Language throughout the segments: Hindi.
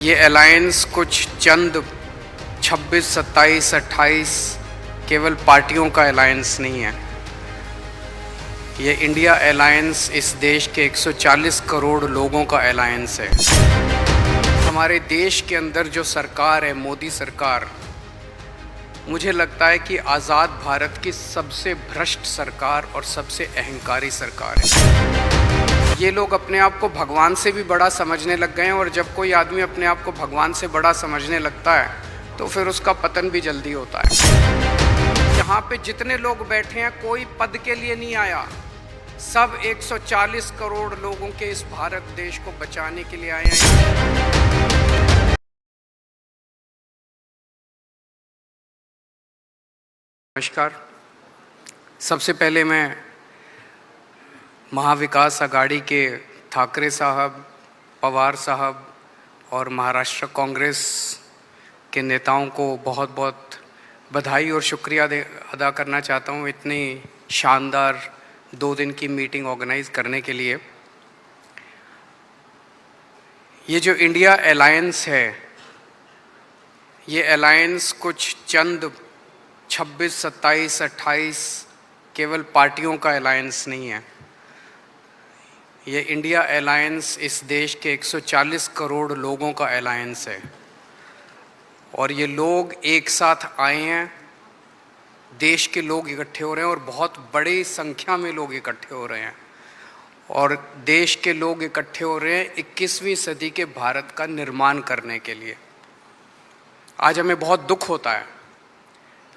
ये अलायंस कुछ चंद 26, 27, 28 केवल पार्टियों का अलायंस नहीं है। ये इंडिया अलायंस इस देश के 140 करोड़ लोगों का अलायंस है। हमारे देश के अंदर जो सरकार है, मोदी सरकार, मुझे लगता है कि आज़ाद भारत की सबसे भ्रष्ट सरकार और सबसे अहंकारी सरकार है। ये लोग अपने आप को भगवान से भी बड़ा समझने लग गए हैं, और जब कोई आदमी अपने आप को भगवान से बड़ा समझने लगता है तो फिर उसका पतन भी जल्दी होता है। यहाँ पे जितने लोग बैठे हैं, कोई पद के लिए नहीं आया, सब 140 करोड़ लोगों के इस भारत देश को बचाने के लिए आए हैं। नमस्कार। सबसे पहले मैं महाविकास आघाड़ी के ठाकरे साहब, पवार साहब और महाराष्ट्र कांग्रेस के नेताओं को बहुत बहुत बधाई और शुक्रिया अदा करना चाहता हूँ इतनी शानदार 2 दिन की मीटिंग ऑर्गेनाइज करने के लिए। ये जो इंडिया अलायंस है, ये अलायंस कुछ चंद 26, 27, 28 केवल पार्टियों का अलायंस नहीं है। ये इंडिया अलायंस इस देश के 140 करोड़ लोगों का अलायंस है, और ये लोग एक साथ आए हैं। देश के लोग इकट्ठे हो रहे हैं और बहुत बड़ी संख्या में लोग इकट्ठे हो रहे हैं, और देश के लोग इकट्ठे हो रहे हैं 21वीं सदी के भारत का निर्माण करने के लिए। आज हमें बहुत दुख होता है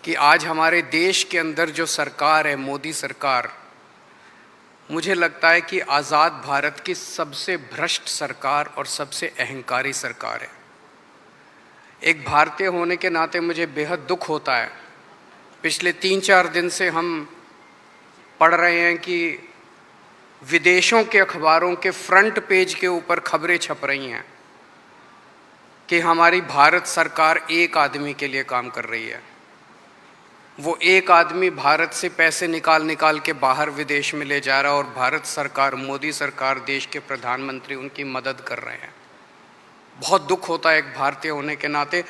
कि आज हमारे देश के अंदर जो सरकार है, मोदी सरकार, मुझे लगता है कि आज़ाद भारत की सबसे भ्रष्ट सरकार और सबसे अहंकारी सरकार है। एक भारतीय होने के नाते मुझे बेहद दुख होता है। पिछले 3-4 दिन से हम पढ़ रहे हैं कि विदेशों के अखबारों के फ्रंट पेज के ऊपर खबरें छप रही हैं कि हमारी भारत सरकार एक आदमी के लिए काम कर रही है। वो एक आदमी भारत से पैसे निकाल के बाहर विदेश में ले जा रहा है, और भारत सरकार, मोदी सरकार, देश के प्रधानमंत्री उनकी मदद कर रहे हैं। बहुत दुख होता है एक भारतीय होने के नाते।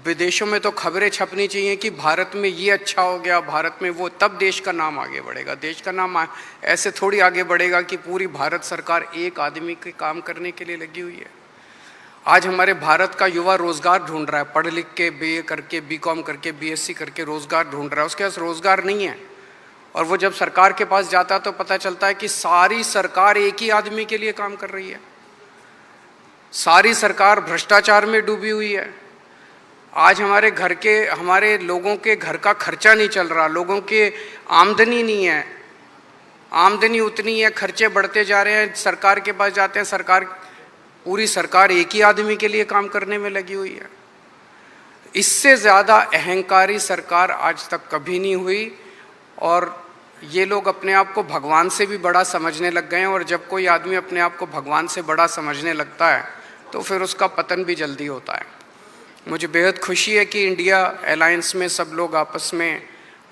विदेशों में तो खबरें छपनी चाहिए कि भारत में ये अच्छा हो गया, भारत में वो, तब देश का नाम आगे बढ़ेगा। देश का नाम ऐसे थोड़ी आगे बढ़ेगा कि पूरी भारत सरकार एक आदमी के काम करने के लिए लगी हुई है। आज हमारे भारत का युवा रोज़गार ढूंढ रहा है, पढ़ लिख के बीए करके, बीकॉम करके, बीएससी करके रोज़गार ढूंढ रहा है। उसके पास रोज़गार नहीं है, और वो जब सरकार के पास जाता है तो पता चलता है कि सारी सरकार एक ही आदमी के लिए काम कर रही है। सारी सरकार भ्रष्टाचार में डूबी हुई है। आज हमारे लोगों के घर का खर्चा नहीं चल रहा, लोगों के आमदनी नहीं है, आमदनी उतनी है, खर्चे बढ़ते जा रहे हैं। सरकार के पास जाते हैं, पूरी सरकार एक ही आदमी के लिए काम करने में लगी हुई है। इससे ज़्यादा अहंकारी सरकार आज तक कभी नहीं हुई, और ये लोग अपने आप को भगवान से भी बड़ा समझने लग गए हैं, और जब कोई आदमी अपने आप को भगवान से बड़ा समझने लगता है तो फिर उसका पतन भी जल्दी होता है। मुझे बेहद खुशी है कि इंडिया अलायंस में सब लोग आपस में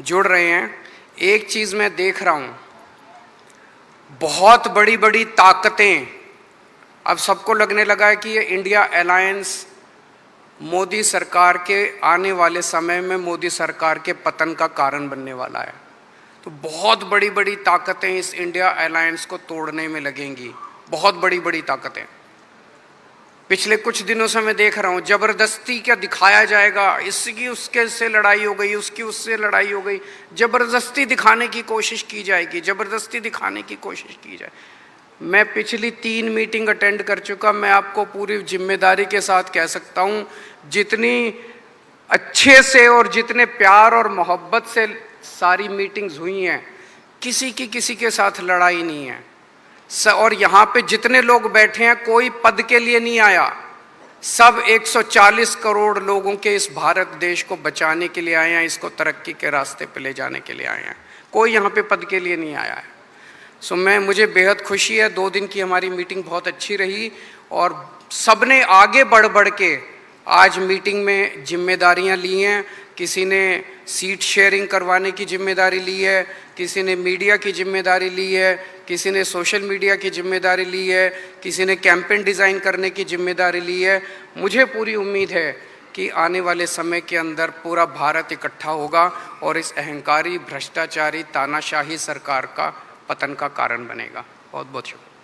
जुड़ रहे हैं। एक चीज़ मैं देख रहा हूँ, बहुत बड़ी बड़ी ताकतें, अब सबको लगने लगा है कि ये इंडिया अलायंस मोदी सरकार के आने वाले समय में मोदी सरकार के पतन का कारण बनने वाला है। तो बहुत बड़ी बड़ी ताकतें इस इंडिया अलायंस को तोड़ने में लगेंगी, बहुत बड़ी बड़ी ताकतें। पिछले कुछ दिनों से मैं देख रहा हूँ, जबरदस्ती क्या दिखाया जाएगा, इसकी उसके से लड़ाई हो गई, उसकी उससे लड़ाई हो गई, जबरदस्ती दिखाने की कोशिश की जाएगी, जबरदस्ती दिखाने की कोशिश की जाए। मैं पिछली 3 मीटिंग अटेंड कर चुका। मैं आपको पूरी जिम्मेदारी के साथ कह सकता हूँ, जितनी अच्छे से और जितने प्यार और मोहब्बत से सारी मीटिंग्स हुई हैं, किसी के साथ लड़ाई नहीं है। और यहाँ पे जितने लोग बैठे हैं, कोई पद के लिए नहीं आया, सब 140 करोड़ लोगों के इस भारत देश को बचाने के लिए आए हैं, इसको तरक्की के रास्ते पे ले जाने के लिए आए हैं। कोई यहाँ पे पद के लिए नहीं आया है। मुझे बेहद खुशी है। 2 दिन की हमारी मीटिंग बहुत अच्छी रही, और सबने आगे बढ़ के आज मीटिंग में जिम्मेदारियां ली हैं। किसी ने सीट शेयरिंग करवाने की जिम्मेदारी ली है, किसी ने मीडिया की जिम्मेदारी ली है, किसी ने सोशल मीडिया की जिम्मेदारी ली है, किसी ने कैंपेन डिज़ाइन करने की जिम्मेदारी ली है। मुझे पूरी उम्मीद है कि आने वाले समय के अंदर पूरा भारत इकट्ठा होगा और इस अहंकारी, भ्रष्टाचारी, तानाशाही सरकार का पतन का कारण बनेगा। बहुत बहुत शुक्रिया।